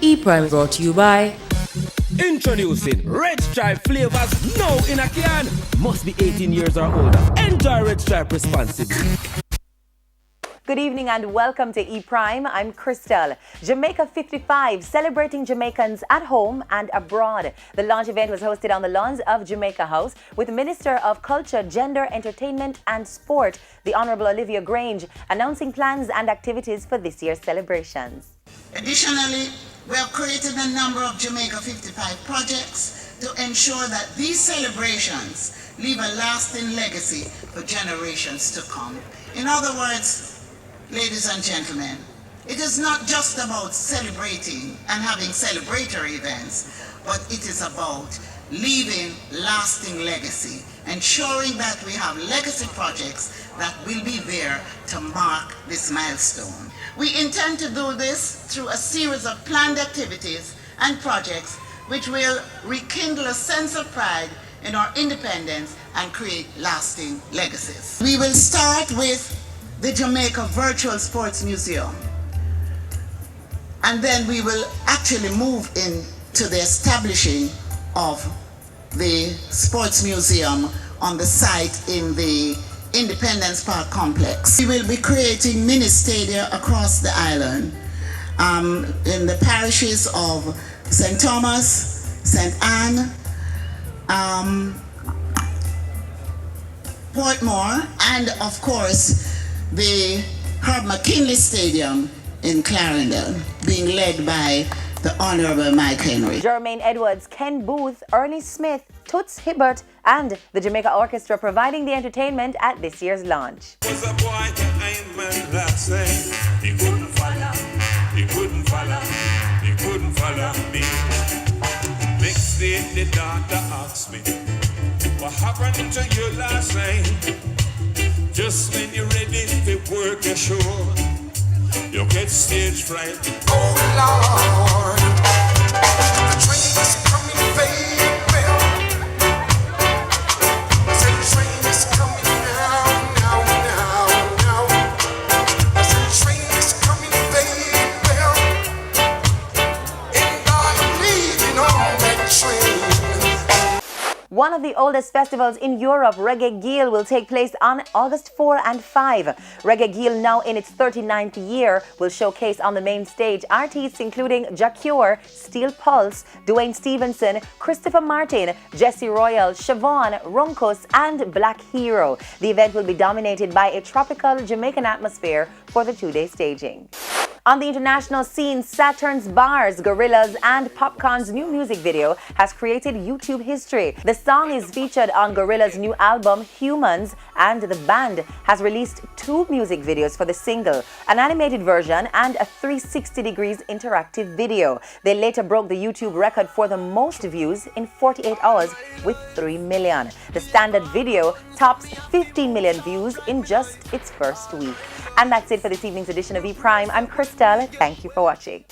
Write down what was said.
E-Prime brought to you by Introducing Red Stripe flavors now in a can. Must be 18 years or older. Enjoy Red Stripe responsibly. Good evening and welcome to E-Prime. I'm Crystal. Jamaica 55, celebrating Jamaicans at home and abroad. The launch event was hosted on the lawns of Jamaica House with Minister of Culture, Gender, Entertainment and Sport, the Honourable Olivia Grange, announcing plans and activities for this year's celebrations. Additionally, we have created a number of Jamaica 55 projects to ensure that these celebrations leave a lasting legacy for generations to come. In other words, ladies and gentlemen, it is not just about celebrating and having celebratory events, but it is about leaving lasting legacy, ensuring that we have legacy projects that will be there to mark this milestone. We intend to do this through a series of planned activities and projects which will rekindle a sense of pride in our independence and create lasting legacies. We will start with the Jamaica Virtual Sports Museum, and then we will actually move into the establishing of the sports museum on the site in the Independence Park complex. We will be creating mini stadia across the island in the parishes of St. Thomas, St. Anne, Portmore, and of course the Herb McKinley Stadium in Clarendon, being led by the Honourable Mike Henry. Jermaine Edwards, Ken Booth, Ernie Smith, Toots Hibbert and the Jamaica Orchestra providing the entertainment at this year's launch. Was a boy I man last night. He couldn't follow me. Next day the doctor asked me, what happened to you last night? Just when you're ready to work your show, you get stage fright. Oh Lord, the train is coming, baby. I said the train is coming now. I said the train is coming, baby. And I'm leaving on that train. One of the oldest festivals in Europe, Reggae Geel, will take place on August 4 and 5. Reggae Geel, now in its 39th year, will showcase on the main stage artists including Jacure, Steel Pulse, Dwayne Stevenson, Christopher Martin, Jesse Royal, Siobhan, Runkus and Black Hero. The event will be dominated by a tropical Jamaican atmosphere for the two-day staging. On the international scene, Saturn's Bars, Gorillaz and Popcorn's new music video has created YouTube history. The song is featured on Gorillaz' new album, Humans, and the band has released two music videos for the single, an animated version and a 360 degrees interactive video. They later broke the YouTube record for the most views in 48 hours with 3 million. The standard video tops 15 million views in just its first week. And that's it for this evening's edition of E-Prime. I'm Crystal. Thank you for watching.